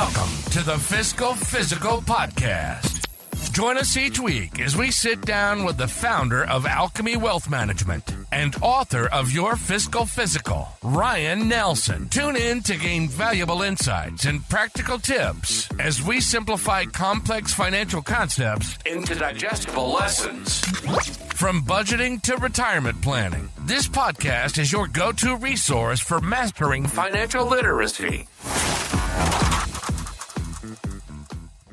Welcome to the Fiscal Physical Podcast. Join us each week as we sit down with the founder of Alchemy Wealth Management and author of Your Fiscal Physical, Ryan Nelson. Tune in to gain valuable insights and practical tips as we simplify complex financial concepts into digestible lessons. From budgeting to retirement planning, this podcast is your go-to resource for mastering financial literacy.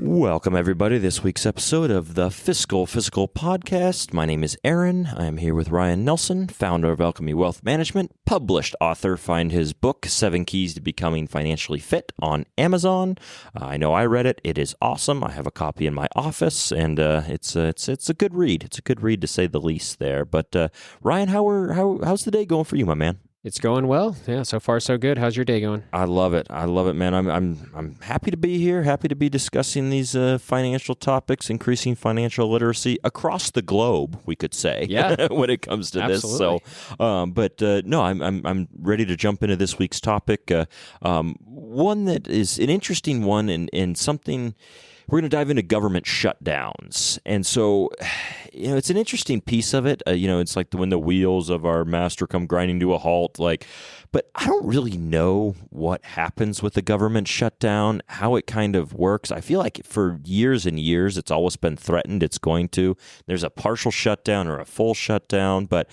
Welcome, everybody, to this week's episode of the Fiscal Physical Podcast. My name is Aaron. I am here with Ryan Nelson, founder of Alchemy Wealth Management, published author. Find his book, 7 Keys to Becoming Financially Fit, on Amazon. I know I read it. It is awesome. I have a copy in my office, and it's a good read. It's a good read, to say the least there. But Ryan, how's the day going for you, my man? It's going well. Yeah, so far so good. How's your day going? I love it. I love it, man. I'm happy to be here. Happy to be discussing these financial topics, increasing financial literacy across the globe, we could say. Yeah, when it comes to absolutely. this. So, no, I'm ready to jump into this week's topic. One that is an interesting one, and something. We're going to dive into government shutdowns. And so, it's an interesting piece of it. It's like when the wheels of our master come grinding to a halt. But I don't really know what happens with the government shutdown, how it kind of works. I feel like for years and years, it's always been threatened it's going to. There's a partial shutdown or a full shutdown. But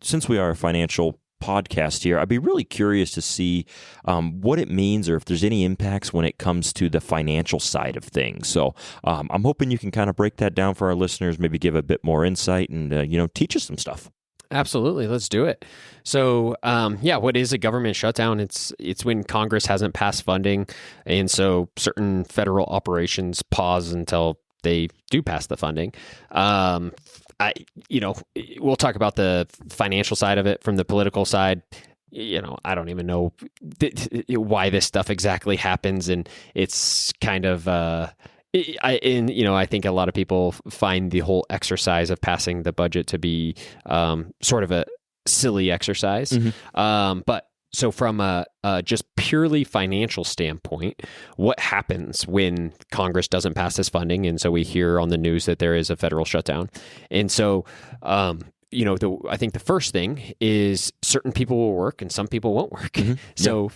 since we are a financial podcast here, I'd be really curious to see what it means, or if there's any impacts when it comes to the financial side of things. So I'm hoping you can kind of break that down for our listeners, maybe give a bit more insight and teach us some stuff. Absolutely. Let's do it. So, what is a government shutdown? It's when Congress hasn't passed funding, and so certain federal operations pause until they do pass the funding. We'll talk about the financial side of it. From the political side, I don't even know why this stuff exactly happens, and it's kind of. I think a lot of people find the whole exercise of passing the budget to be sort of a silly exercise. Mm-hmm. So from a just purely financial standpoint, what happens when Congress doesn't pass this funding? And so we hear on the news that there is a federal shutdown. And so, I think the first thing is certain people will work and some people won't work. Mm-hmm. So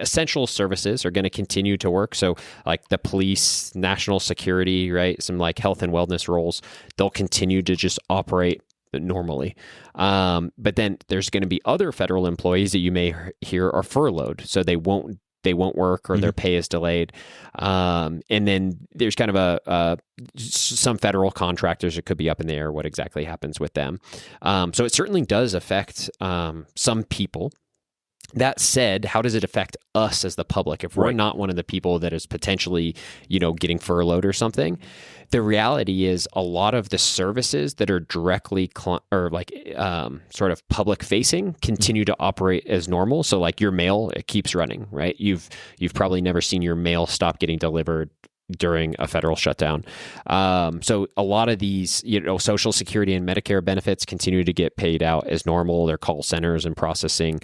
essential services are going to continue to work. So like the police, national security, right? Some like health and wellness roles, they'll continue to just operate normally. But then there's going to be other federal employees that you may hear are furloughed. So they won't work, or their pay is delayed. And then there's kind of some federal contractors that could be up in the air what exactly happens with them. So it certainly does affect some people. That said, how does it affect us as the public? If we're not one of the people that is potentially, getting furloughed or something, the reality is a lot of the services that are directly sort of public facing continue to operate as normal. So like your mail, it keeps running, right? You've probably never seen your mail stop getting delivered during a federal shutdown. So a lot of these, Social Security and Medicare benefits continue to get paid out as normal. Their call centers and processing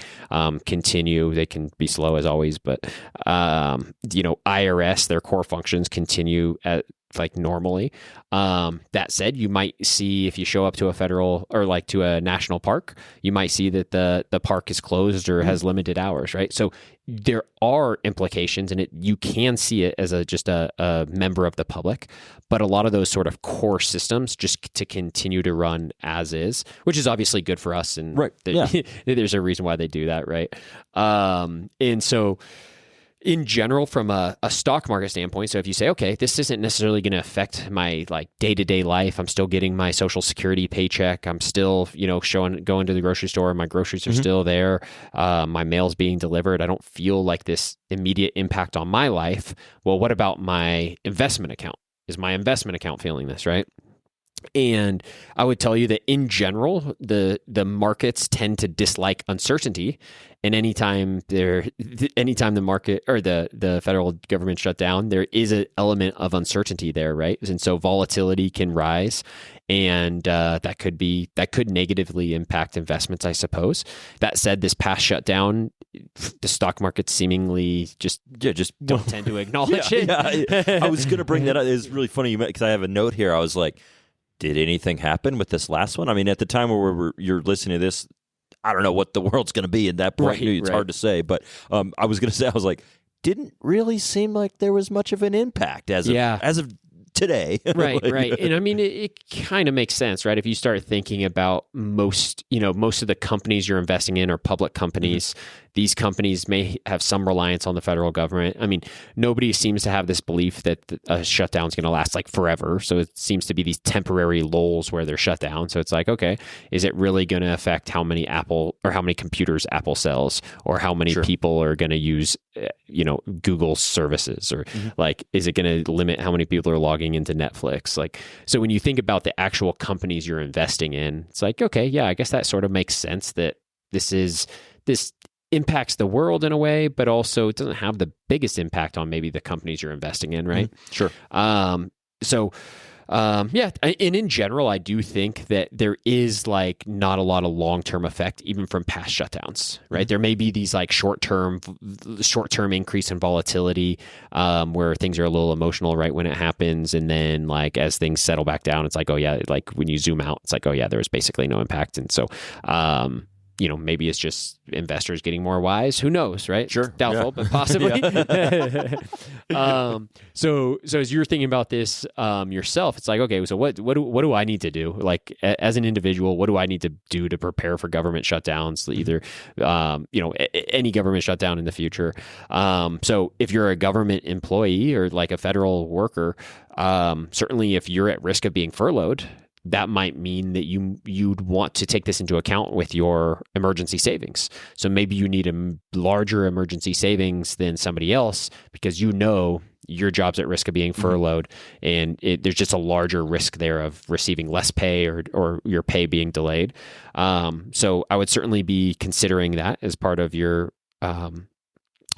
continue. They can be slow as always, but IRS, their core functions continue normally. That said, you might see if you show up to a federal or to a national park, you might see that the park is closed or has limited hours, right? So there are implications, and you can see it as just a member of the public, but a lot of those sort of core systems just to continue to run as is, which is obviously good for us. And there's a reason why they do that, right? And so in general, from a stock market standpoint, so if you say, okay, this isn't necessarily going to affect my day-to-day life, I'm still getting my Social Security paycheck, I'm still, going to the grocery store, my groceries are still there, my mail's being delivered, I don't feel like this immediate impact on my life. Well, what about my investment account? Is my investment account feeling this, right? And I would tell you that in general, the markets tend to dislike uncertainty. And anytime the market or the federal government shut down, there is an element of uncertainty there, right? And so volatility can rise, and that could negatively impact investments, I suppose. That said, this past shutdown, the stock market seemingly just don't tend to acknowledge it. Yeah. I was going to bring that up. It's really funny because I have a note here. I was like, did anything happen with this last one? I mean, at the time where you're listening to this, I don't know what the world's going to be at that point. It's hard to say. But I was going to say, I was like, didn't really seem like there was much of an impact as of today. Right. And I mean, it kind of makes sense, right? If you start thinking about most of the companies you're investing in are public companies. These companies may have some reliance on the federal government. I mean, nobody seems to have this belief that a shutdown is going to last like forever. So it seems to be these temporary lulls where they're shut down. So it's like, okay, is it really going to affect how many computers Apple sells, or how many people are going to use, Google services, or like, is it going to limit how many people are logging into Netflix? Like, so when you think about the actual companies you're investing in, it's like, okay, yeah, I guess that sort of makes sense that this impacts the world in a way, but also it doesn't have the biggest impact on maybe the companies you're investing in, right? Sure. And in general, I do think that there is like not a lot of long-term effect even from past shutdowns, right? There may be these like short-term increase in volatility where things are a little emotional right when it happens, and then like as things settle back down, it's like, oh yeah, like when you zoom out, it's like, oh yeah, there was basically no impact. And so maybe it's just investors getting more wise. Who knows, right? Sure. Doubtful, but possibly. So as you're thinking about this yourself, it's like, okay, so what do I need to do? Like as an individual, what do I need to do to prepare for government shutdowns? Either, any government shutdown in the future. So if you're a government employee or like a federal worker, certainly if you're at risk of being furloughed, that might mean that you'd want to take this into account with your emergency savings. So maybe you need a larger emergency savings than somebody else because your job's at risk of being furloughed, and there's just a larger risk there of receiving less pay or your pay being delayed. So I would certainly be considering that as part of your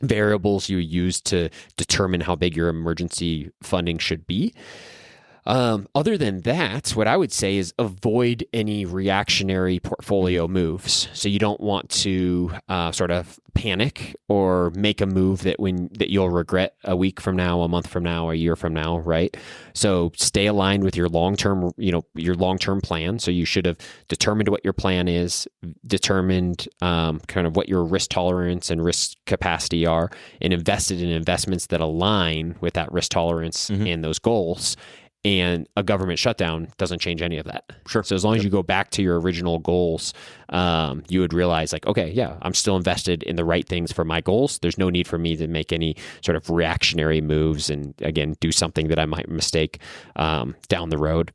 variables you use to determine how big your emergency funding should be. Other than that, what I would say is avoid any reactionary portfolio moves. So you don't want to sort of panic or make a move that you'll regret a week from now, a month from now, a year from now, right? So stay aligned with your long-term plan. So you should have determined what your plan is, determined kind of what your risk tolerance and risk capacity are, and invested in investments that align with that risk tolerance and those goals. And a government shutdown doesn't change any of that. Sure. So as long as you go back to your original goals, you would realize like, okay, yeah, I'm still invested in the right things for my goals. There's no need for me to make any sort of reactionary moves and, again, do something that I might mistake down the road.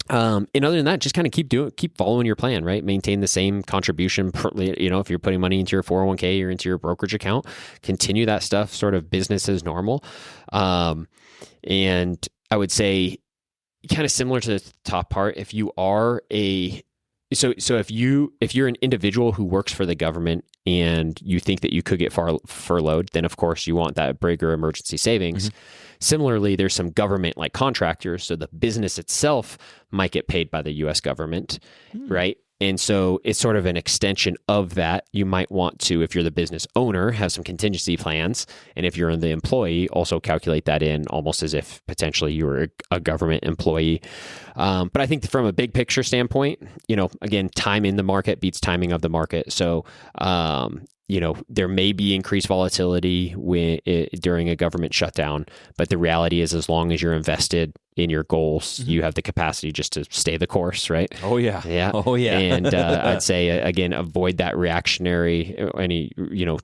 And other than that, just kind of keep following your plan, right? Maintain the same contribution. If you're putting money into your 401k or into your brokerage account, continue that stuff, sort of business as normal. And I would say kind of similar to the top part, if you are if you're an individual who works for the government and you think that you could get furloughed, then of course you want that bigger emergency savings. Similarly, there's some government like contractors, so the business itself might get paid by the US government, right? And so it's sort of an extension of that. You might want to, if you're the business owner, have some contingency plans. And if you're the employee, also calculate that in almost as if potentially you were a government employee. But I think from a big picture standpoint, again, time in the market beats timing of the market. So, there may be increased volatility during a government shutdown, but the reality is as long as you're invested in your goals, you have the capacity just to stay the course, right? Oh, yeah. Yeah. Oh, yeah. And I'd say, again, avoid that any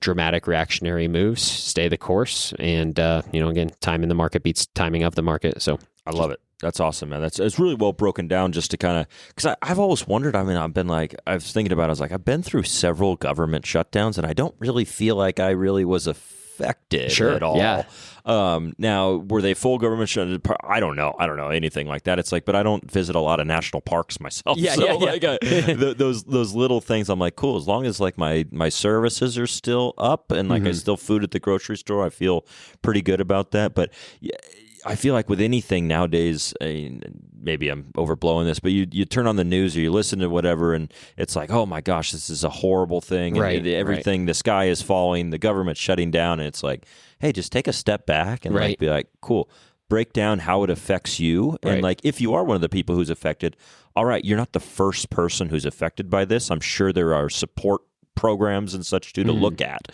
dramatic reactionary moves, stay the course. And, again, time in the market beats timing of the market. So I love it. That's awesome, man. It's really well broken down just to kind of, because I've always wondered, I was thinking about it, I was like, I've been through several government shutdowns and I don't really feel like I really was affected affected Sure, at all. yeah. Now, were they full government shutdown? I don't know. I don't know anything like that. It's like, but I don't visit a lot of national parks myself. Yeah, so yeah, yeah. like, those little things, I'm like, cool. As long as like my services are still up and like I still food at the grocery store, I feel pretty good about that. But yeah, I feel like with anything nowadays, maybe I'm overblowing this, but you turn on the news or you listen to whatever, and it's like, oh my gosh, this is a horrible thing. Right, and everything, the sky is falling, the government's shutting down, and it's like, hey, just take a step back and like be like, cool, break down how it affects you, and like if you are one of the people who's affected, all right, you're not the first person who's affected by this. I'm sure there are support programs and such too to look at,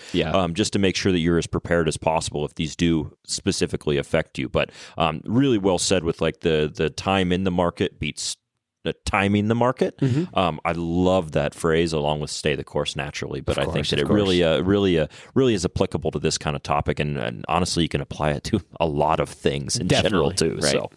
just to make sure that you're as prepared as possible if these do specifically affect you. But really well said with like the time in the market beats timing the market. I love that phrase, along with stay the course naturally. But I think that it really is applicable to this kind of topic, and honestly, you can apply it to a lot of things in general too. So,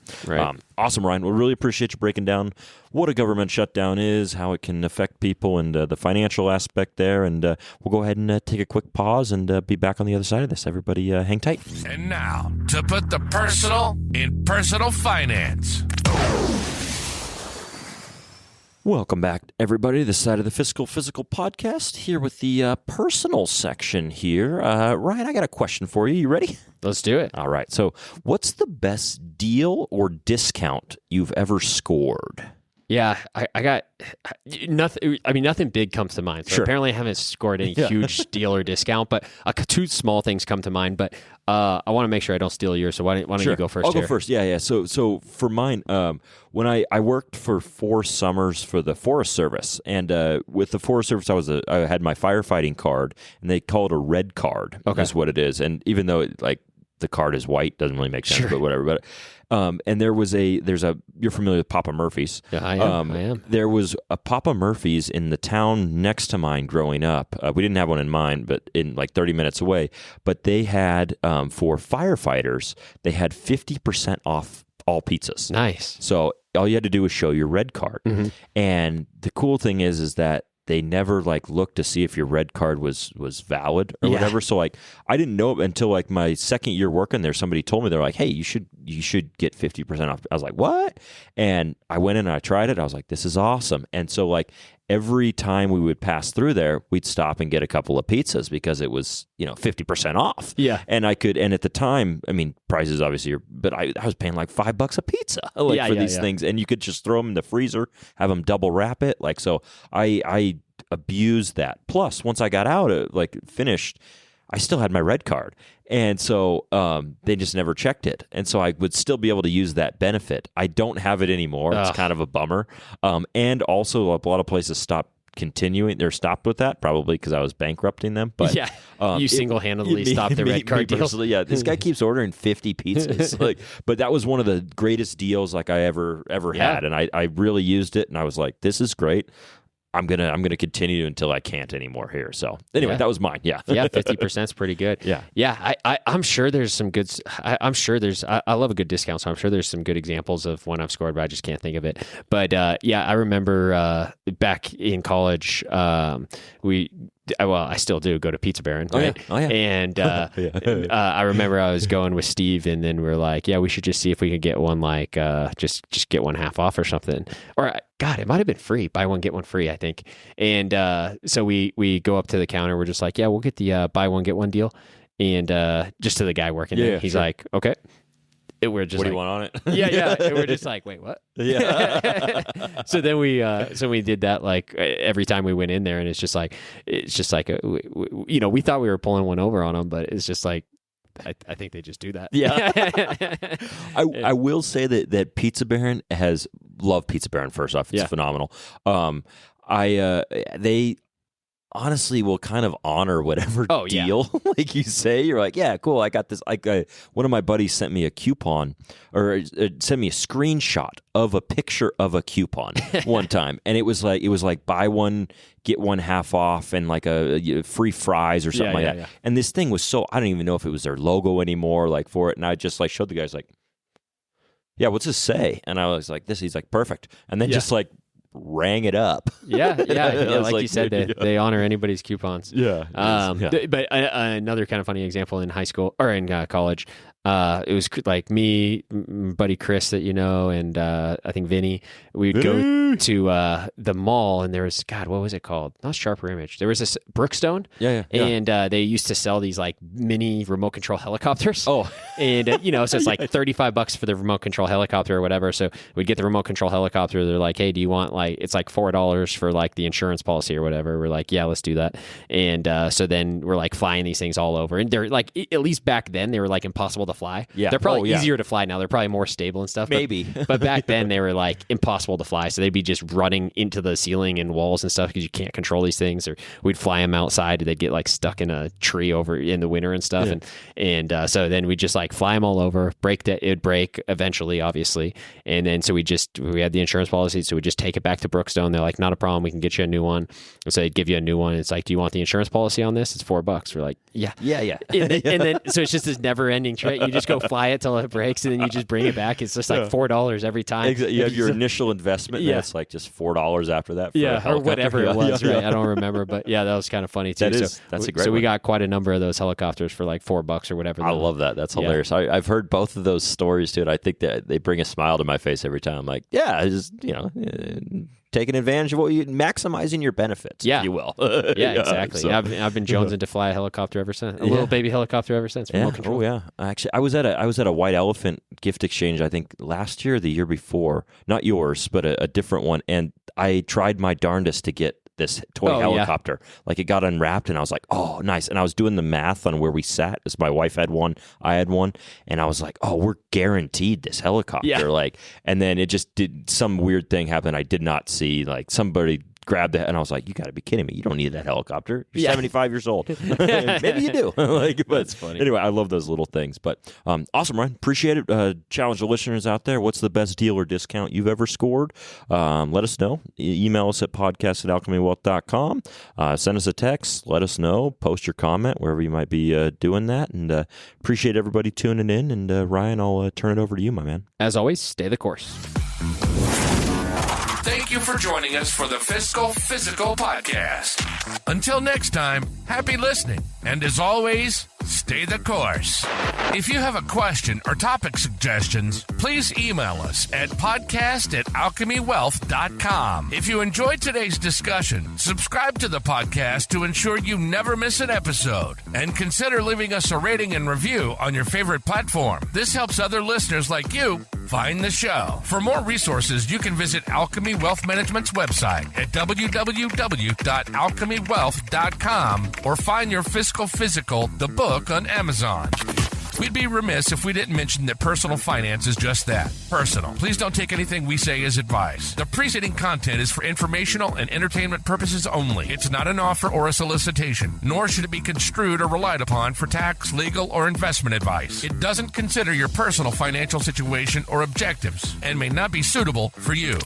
awesome, Ryan. We really appreciate you breaking down what a government shutdown is, how it can affect people, and the financial aspect there. And we'll go ahead and take a quick pause and be back on the other side of this. Everybody, hang tight. And now, to put the personal in personal finance. Welcome back, everybody, to this side of the Fiscal Physical podcast, here with the personal section here. Ryan, I got a question for you. You ready? Let's do it. All right. So what's the best deal or discount you've ever scored? Yeah, I got nothing. I mean, nothing big comes to mind. So apparently I haven't scored any huge deal or discount, but two small things come to mind. But I want to make sure I don't steal yours. So why don't you go first? I'll go first. Yeah. So for mine, when I worked for 4 summers for the Forest Service, and with the Forest Service, I had my firefighting card, and they call it a red card. Is what it is. And even though the card is white, doesn't really make sense, but whatever. But and there's you're familiar with Papa Murphy's. Yeah, I am. There was a Papa Murphy's in the town next to mine growing up. We didn't have one in mine, but in like 30 minutes away. But they had, for firefighters, they had 50% off all pizzas. Nice. So all you had to do was show your red card. And the cool thing is that they never looked to see if your red card was valid or whatever. So I didn't know until my second year working there. Somebody told me, they're like, hey, you should get 50% off. I was like, what? And I went in and I tried it. I was like, this is awesome. And so every time we would pass through there, we'd stop and get a couple of pizzas because it was 50% off. Yeah. And I could, and at the time, I mean, prices obviously but I was paying $5 a pizza for these things, and you could just throw them in the freezer, have them double wrap it. So I abused that. Plus, once I got out, finished, I still had my red card. And so they just never checked it. And so I would still be able to use that benefit. I don't have it anymore. It's kind of a bummer. And also a lot of places stopped with that, probably because I was bankrupting them. But you single-handedly stopped the red card deal. Yeah, this guy keeps ordering 50 pizzas. But that was one of the greatest deals I ever had. And I really used it. And I was like, this is great. I'm gonna continue until I can't anymore here. So anyway, that was mine. Yeah, 50% is pretty good. Yeah. I'm sure there's some good. I'm sure there's. I love a good discount, so I'm sure there's some good examples of when I've scored, but I just can't think of it. But I remember back in college, I still do go to Pizza Baron, right? Oh yeah. And I remember I was going with Steve, and then we're like, yeah, we should just see if we could get one just get one half off or something. Or God, it might have been free. Buy one get one free, I think. And so we go up to the counter. We're just like, yeah, we'll get the buy one get one deal. And just to the guy working there, he's like, okay. We're just what do you want on it? Yeah. And we're just like, wait, what? Yeah. So then we did that every time we went in there, and it's just like we thought we were pulling one over on them, but it's just like I think they just do that. Yeah. I will say that Pizza Baron love Pizza Baron. First off, it's phenomenal. They honestly will kind of honor whatever deal like you say. You're like, yeah, cool, I got this. One of my buddies sent me a coupon, or sent me a screenshot of a picture of a coupon one time, and it was like buy one get one half off and a free fries or something that. And this thing was I don't even know if it was their logo anymore for it, and I just showed the guys yeah, what's this say? And I was like, this. He's like, perfect. And then just rang it up. Yeah. Like you said, yeah. they honor anybody's coupons. Yeah. But another kind of funny example in high school or in college. It was like me, buddy Chris that you know, and I think Vinny. We'd go to the mall, and there was what was it called? Not Sharper Image. There was this Brookstone, and they used to sell these like mini remote control helicopters. Oh, and so it's like $35 for the remote control helicopter or whatever. So we'd get the remote control helicopter. They're like, hey, do you want it's like $4 for like the insurance policy or whatever. We're like, yeah, let's do that. And so then we're like flying these things all over, and they're like, at least back then they were like impossible to fly. Yeah. They're probably easier to fly now. They're probably more stable and stuff. Maybe. But back then they were like impossible to fly. So they'd be just running into the ceiling and walls and stuff because you can't control these things. Or we'd fly them outside and they'd get like stuck in a tree over in the winter and stuff. Yeah. And so then we'd just like fly them all over, it'd break eventually, obviously. And then so we had the insurance policy. So we just take it back to Brookstone. They're like, not a problem. We can get you a new one. And so they'd give you a new one. It's like, do you want the insurance policy on this? It's $4. We're like, yeah. And then so it's just this never ending trip. You just go fly it till it breaks and then you just bring it back. It's just like $4 every time. Exactly. You have your initial investment and it's like just $4 after that. For or whatever it was, right? I don't remember, but that was kind of funny too. That's a great one. We got quite a number of those helicopters for like $4 or whatever. I love that. That's hilarious. I've heard both of those stories too, and I think that they bring a smile to my face every time. I'm like, just taking advantage of maximizing your benefits, if you will. Exactly. So, I've been jonesing to fly a helicopter ever since. A little baby helicopter ever since. Remote control. Oh yeah. Actually, I was at a White Elephant gift exchange. I think last year or the year before. Not yours, but a different one. And I tried my darndest to get this toy helicopter. Like it got unwrapped and I was like, oh, nice. And I was doing the math on where we sat as my wife had one, I had one. And I was like, oh, we're guaranteed this helicopter. Yeah. Like, and then it just did some weird thing happen. I did not see like somebody grabbed it and I was like, you got to be kidding me. You don't need that helicopter. You're 75 years old. Maybe you do. But that's funny. Anyway, I love those little things. But awesome, Ryan. Appreciate it. Challenge the listeners out there. What's the best deal or discount you've ever scored? Let us know. Email us at podcast@alchemywealth.com. Send us a text. Let us know. Post your comment wherever you might be doing that. And appreciate everybody tuning in. And Ryan, I'll turn it over to you, my man. As always, stay the course. Thank you for joining us for the Fiscal Physical Podcast. Until next time, happy listening. And as always, stay the course. If you have a question or topic suggestions, please email us at podcast@alchemywealth.com. If you enjoyed today's discussion, subscribe to the podcast to ensure you never miss an episode. And consider leaving us a rating and review on your favorite platform. This helps other listeners like you find the show. For more resources, you can visit Alchemy Wealth Management's website at www.alchemywealth.com or find your Fiscal Physical, the book, on Amazon. We'd be remiss if we didn't mention that personal finance is just that, personal. Please don't take anything we say as advice. The preceding content is for informational and entertainment purposes only. It's not an offer or a solicitation, nor should it be construed or relied upon for tax, legal, or investment advice. It doesn't consider your personal financial situation or objectives and may not be suitable for you.